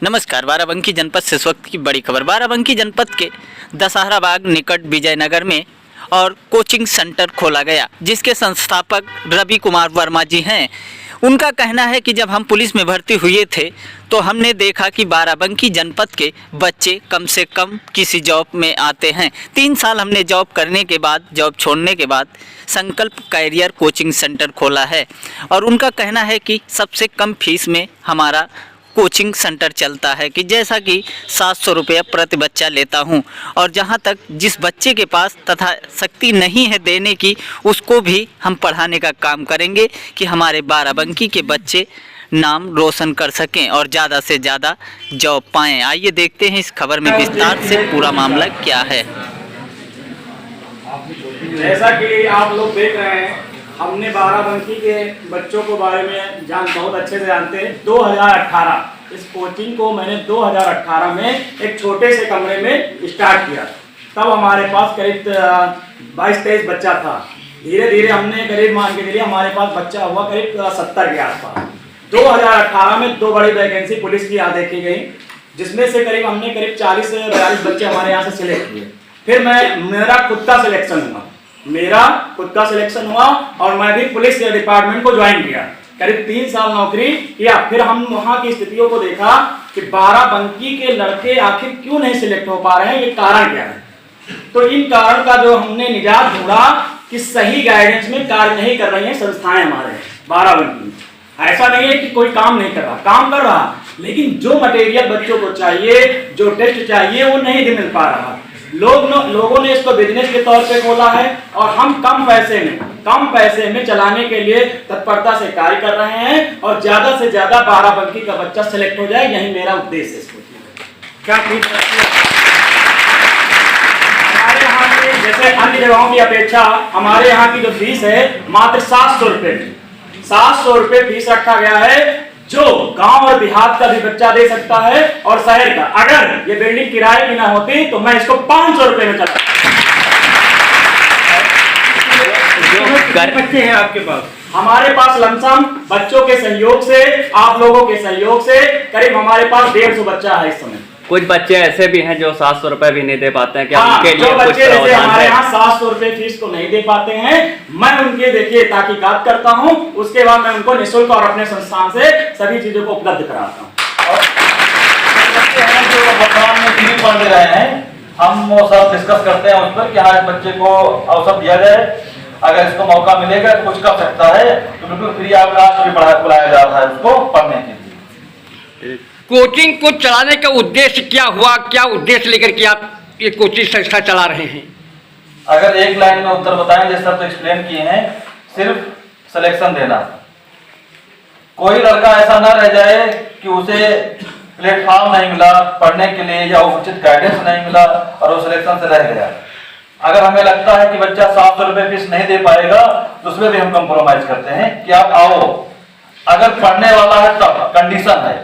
नमस्कार। बाराबंकी जनपद से इस वक्त की बड़ी खबर। बाराबंकी जनपद के दशहरा बाग निकट विजयनगर में और कोचिंग सेंटर खोला गया, जिसके संस्थापक रवि कुमार वर्मा जी हैं। उनका कहना है कि जब हम पुलिस में भर्ती हुए थे तो हमने देखा कि बाराबंकी जनपद के बच्चे कम से कम किसी जॉब में आते हैं। 3 साल हमने जॉब करने के बाद, जॉब छोड़ने के बाद संकल्प कैरियर कोचिंग सेंटर खोला है और उनका कहना है कि सबसे कम फीस में हमारा कोचिंग सेंटर चलता है कि जैसा कि 700 रुपये प्रति बच्चा लेता हूं, और जहां तक जिस बच्चे के पास तथा शक्ति नहीं है देने की, उसको भी हम पढ़ाने का काम करेंगे कि हमारे बाराबंकी के बच्चे नाम रोशन कर सकें और ज़्यादा से ज़्यादा जॉब पाएं। आइए देखते हैं इस खबर में विस्तार से पूरा मामला क्या है। जैसा कि आप लोग देख रहे हैं, हमने बाराबंकी के बच्चों को बारे में बहुत अच्छे से जानते हैं। 2018 इस कोचिंग को मैंने 2018 में एक छोटे से कमरे में स्टार्ट किया। तब हमारे पास करीब 22-23 बच्चा था। धीरे धीरे हमने करीब मान के चलिए हमारे पास बच्चा हुआ करीब 70 के आसपास। 2018 में 2 बड़ी वैकेंसी पुलिस की यहाँ देखी गई, जिसमें से हमने करीब 40 से 42 बच्चे हमारे यहाँ से सिलेक्ट किए। फिर मेरा खुद का सिलेक्शन हुआ और मैं भी पुलिस डिपार्टमेंट को ज्वाइन किया। करीब 3 साल नौकरी किया। फिर हम वहाँ की स्थितियों को देखा कि बाराबंकी के लड़के आखिर क्यों नहीं सिलेक्ट हो पा रहे हैं, ये कारण क्या है। तो इन कारण का जो हमने निजात ढूंढा कि सही गाइडेंस में कार्य नहीं कर रही हैं संस्थाएं हमारे बाराबंकी। ऐसा नहीं है कि कोई काम नहीं कर रहा, काम कर रहा, लेकिन जो मटेरियल बच्चों को चाहिए, जो टेस्ट चाहिए, वो नहीं मिल पा रहा। लोगों ने इसको बिजनेस के तौर पे खोला है और हम कम पैसे में चलाने के लिए तत्परता से कार्य कर रहे हैं और ज्यादा से ज्यादा बाराबंकी का बच्चा सिलेक्ट हो जाए, यही मेरा उद्देश्य है। क्या हमारे यहाँ की जैसे अन्य जगहों की अपेक्षा हमारे यहाँ की जो फीस है मात्र 700 रुपए 700 रुपए फीस रखा गया है, जो गांव और देहात का भी बच्चा दे सकता है और शहर का। अगर ये बिल्डिंग किराए की ना होती तो मैं इसको 500 रुपए में चलाता। बच्चे हैं आपके पास? हमारे पास लमसम बच्चों के सहयोग से, आप लोगों के सहयोग से करीब हमारे पास 150 बच्चा है इस समय। कुछ बच्चे ऐसे भी हैं जो 700 रुपए भी नहीं दे पाते हैं। क्या उनके लिए जो बच्चे जैसे हमारे यहाँ 700 रुपए फीस को नहीं दे पाते हैं, मैं उनके देखिए तहकीकात करता हूँ, उसके बाद मैं उनको निःशुल्क और अपने संस्थान से सभी चीजों को उपलब्ध कराता हूँ। जो वर्तमान में फ्री पढ़ दे रहे हैं, हम वो सब डिस्कस करते हैं उस पर कि हाँ, बच्चे को अवसर दिया जाए, अगर इसको मौका मिलेगा तो कुछ कर सकता है, तो बिल्कुल फ्री ऑफ बुलाया जा रहा है उसको पढ़ने के लिए। कोचिंग को चलाने का उद्देश्य क्या हुआ, क्या उद्देश्य लेकर के आप ये कोचिंग संस्था चला रहे हैं? अगर एक लाइन में उत्तर बताएं, जैसे आप एक्सप्लेन किए हैं, सिर्फ सिलेक्शन देना। कोई लड़का ऐसा ना रह जाए कि उसे प्लेटफॉर्म नहीं मिला पढ़ने के लिए या उचित गाइडेंस नहीं मिला और वो सिलेक्शन से रह गया। अगर हमें लगता है कि बच्चा 700 रुपए फीस नहीं दे पाएगा तो उसमें भी हम कंप्रोमाइज करते हैं कि आप आओ। अगर पढ़ने वाला है तब कंडीशन है,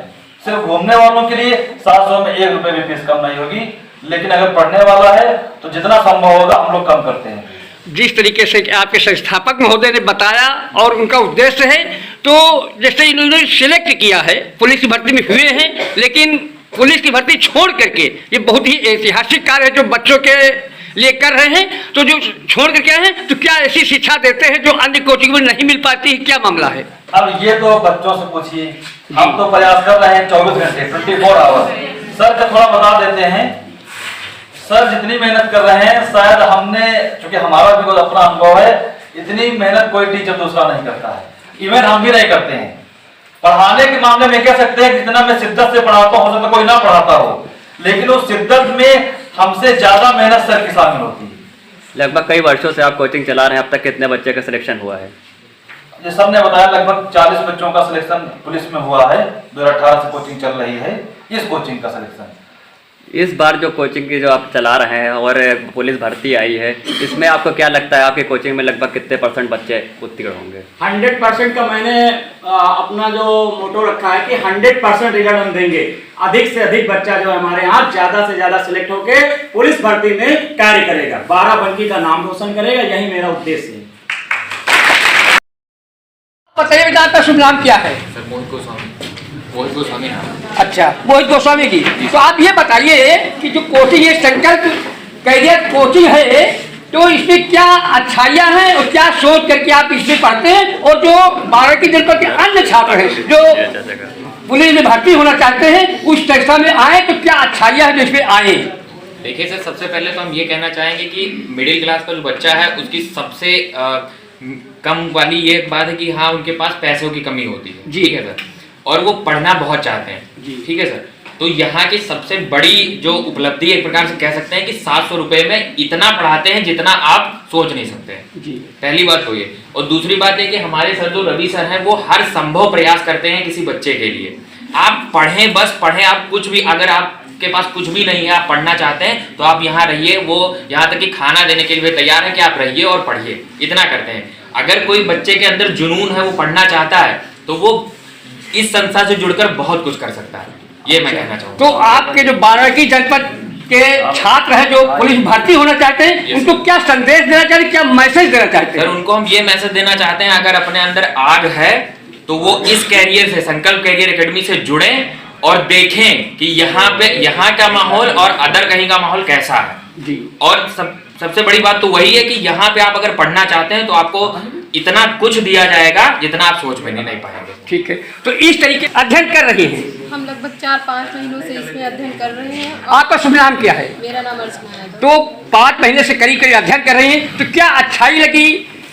सिर्फ घूमने वालों के लिए 700 में 1 रुपए भी फीस कम नहीं होगी, लेकिन अगर पढ़ने वाला है तो जितना संभव होगा हम लोग कम करते हैं। जिस तरीके से आपके संस्थापक महोदय ने बताया और उनका उद्देश्य है, तो जैसे इन्होंने सिलेक्ट किया है, पुलिस की भर्ती में हुए हैं, लेकिन पुलिस की भर्ती छोड़ करके ये बहुत ही ऐतिहासिक कार्य है जो बच्चों के लिए कर रहे हैं। तो जो छोड़ करके आए हैं, तो क्या ऐसी शिक्षा देते हैं जो अन्य कोचिंग में नहीं मिल पाती है, क्या मामला है? अब ये तो बच्चों से पूछिए, हम तो प्रयास कर रहे हैं 24 घंटे 24 आवर। सर का थोड़ा बता देते हैं। सर जितनी मेहनत कर रहे हैं, शायद हमने, चूंकि हमारा भी कोई अपना अनुभव है, इतनी मेहनत कोई टीचर दूसरा नहीं करता है, इवन हम भी नहीं करते हैं। पढ़ाने के मामले में कह सकते हैं जितना मैं शिद्दत से पढ़ाता हूँ, हो सकता कोई ना पढ़ाता हो, लेकिन उस शिद्दत में हमसे ज्यादा मेहनत सर की शामिल होती है। लगभग कई वर्षों से आप कोचिंग चला रहे हैं, अब तक कितने बच्चे का सिलेक्शन हुआ है? ये सर ने बताया लगभग 40 बच्चों का सिलेक्शन पुलिस में हुआ है। 2018 से कोचिंग चल रही है, इस कोचिंग का सिलेक्शन। इस बार जो कोचिंग की जो आप चला रहे हैं और पुलिस भर्ती आई है, इसमें आपको क्या लगता है आपकी कोचिंग में लगभग कितने % बच्चे उत्तीर्ण होंगे? 100% का मैंने अपना जो मोटो रखा है कि 100% रिजल्ट हम देंगे। अधिक से अधिक बच्चा जो हमारे यहाँ ज्यादा से ज्यादा सिलेक्ट होके पुलिस भर्ती में कार्य करेगा, बाराबंकी का नाम रोशन करेगा, यही मेरा उद्देश्य है। बताइए बेटा, आपका शुभ नाम क्या है? सर मोहित गोस्वामी। मोहित गोस्वामी नाम है। अच्छा, मोहित गोस्वामी की। तो आप ये बताइए कि जो कोचिंग ये संकल्प कैरियर कोचिंग है, तो इसमें क्या अच्छाइयाँ हैं और क्या सोच करके आप इसमें पढ़ते हैं, और जो 12 की जनपद के अन्य छात्र हैं जो पुलिस में भर्ती होना चाहते हैं उस संस्था में आए, तो क्या अच्छाइयाँ हैं जो इसमें आए? देखिए सर, सबसे पहले तो हम ये कहना चाहेंगे कि मिडिल क्लास का जो बच्चा है उसकी सबसे कम वाली ये बात है कि हाँ उनके पास पैसों की कमी होती है, ठीक है सर, और वो पढ़ना बहुत चाहते हैं, ठीक है सर। तो यहाँ की सबसे बड़ी जो उपलब्धि एक प्रकार से कह सकते हैं कि 700 रुपये में इतना पढ़ाते हैं जितना आप सोच नहीं सकते हैं जी। पहली बात तो ये, और दूसरी बात है कि हमारे सर जो रवि सर हैं वो हर संभव प्रयास करते हैं किसी बच्चे के लिए। आप पढ़ें, बस पढ़ें, आप कुछ भी, अगर आपके पास कुछ भी नहीं है, आप पढ़ना चाहते हैं तो आप यहाँ रहिए, वो यहाँ तक कि खाना देने के लिए तैयार है कि आप रहिए और पढ़िए, इतना करते हैं। अगर कोई बच्चे के अंदर जुनून है, वो पढ़ना चाहता है, तो वो इस संस्था से जुड़कर बहुत कुछ कर सकता है, ये मैं कहना चाहूँगा। तो आपके जो 12 की जनपद के छात्र हैं जो पुलिस भर्ती होना चाहते हैं, उनको क्या संदेश देना चाहते हैं, क्या मैसेज देना चाहते हैं? सर, उनको हम ये मैसेज देना चाहते हैं, अगर अपने अंदर आग है तो वो इस कैरियर से, संकल्प कैरियर एकेडमी से जुड़ें और देखें कि यहाँ का माहौल और अदर कहीं का माहौल कैसा है जी। और सबसे बड़ी बात तो वही है कि यहाँ पे आप अगर पढ़ना चाहते हैं तो आपको इतना कुछ दिया जाएगा जितना आप सोच में नहीं पाएंगे। ठीक है, तो इस तरीके अध्ययन कर रही हैं हम लगभग 4-5 महीनों से इसमें अध्ययन कर रहे हैं। आपका शुभ नाम क्या है? मेरा नाम अर्चना है। तो 5 महीने से करीब करीब अध्ययन कर रही हैं, तो क्या अच्छाई लगी?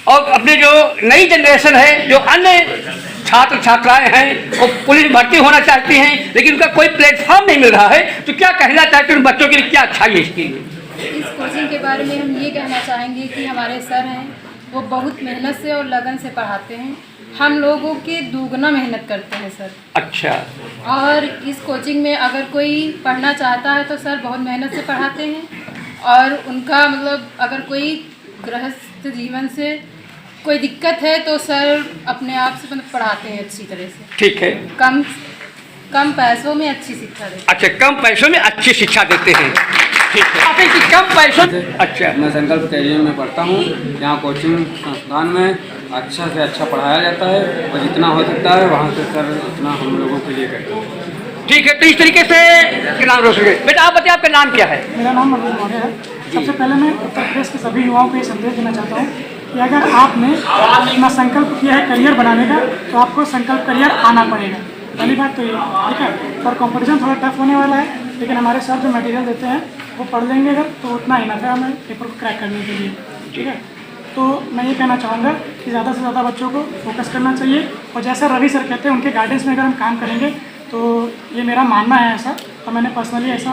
और अपने जो नई जनरेशन है, जो अन्य छात्र छात्राएं हैं, वो पुलिस भर्ती होना चाहती हैं लेकिन उनका कोई प्लेटफॉर्म नहीं मिल रहा है, तो क्या कहना चाहते हैं उन बच्चों के लिए, क्या अच्छाई है इसके लिए? इस कोचिंग के बारे में हम ये कहना चाहेंगे कि हमारे सर हैं वो बहुत मेहनत से और लगन से पढ़ाते हैं, हम लोगों के दुगना मेहनत करते हैं सर। अच्छा। और इस कोचिंग में अगर कोई पढ़ना चाहता है तो सर बहुत मेहनत से पढ़ाते हैं, और उनका मतलब अगर कोई गृहस्थ जीवन से कोई दिक्कत है तो सर अपने आप से मतलब पढ़ाते हैं अच्छी तरह से। ठीक है। कम पैसों में अच्छी शिक्षा देते हैं। अच्छा, कम पैसों में अच्छी शिक्षा देते हैं, ठीक है। आप कि कम पैसों। अच्छा, मैं संकल्प कैरियर में पढ़ता हूँ। यहाँ कोचिंग संस्थान में अच्छा से अच्छा पढ़ाया जाता है और जितना हो सकता है वहाँ से सर इतना हम लोगों के लिए करते हैं। ठीक है, तो इस तरीके से नाम रोशन करें। बेटा आप बताइए, आपका नाम क्या है? मेरा नाम मनोज मौर्य है। सबसे पहले मैं उत्तर प्रदेश के सभी युवाओं को ये संदेश देना चाहता हूँ कि अगर आपने अपना संकल्प किया है करियर बनाने का, तो आपको संकल्प करियर आना पड़ेगा। पहली बात तो ये, ठीक है। और कंपटीशन थोड़ा टफ होने वाला है, लेकिन हमारे सर जो मटेरियल देते हैं वो पढ़ लेंगे अगर, तो उतना इनफ है हमें पेपर को क्रैक करने के लिए, ठीक है। तो मैं ये कहना चाहूँगा कि ज़्यादा से ज़्यादा बच्चों को फोकस करना चाहिए, और जैसा रवि सर कहते हैं उनके गाइडेंस में अगर हम काम करेंगे तो ये मेरा मानना है ऐसा, और मैंने पर्सनली ऐसा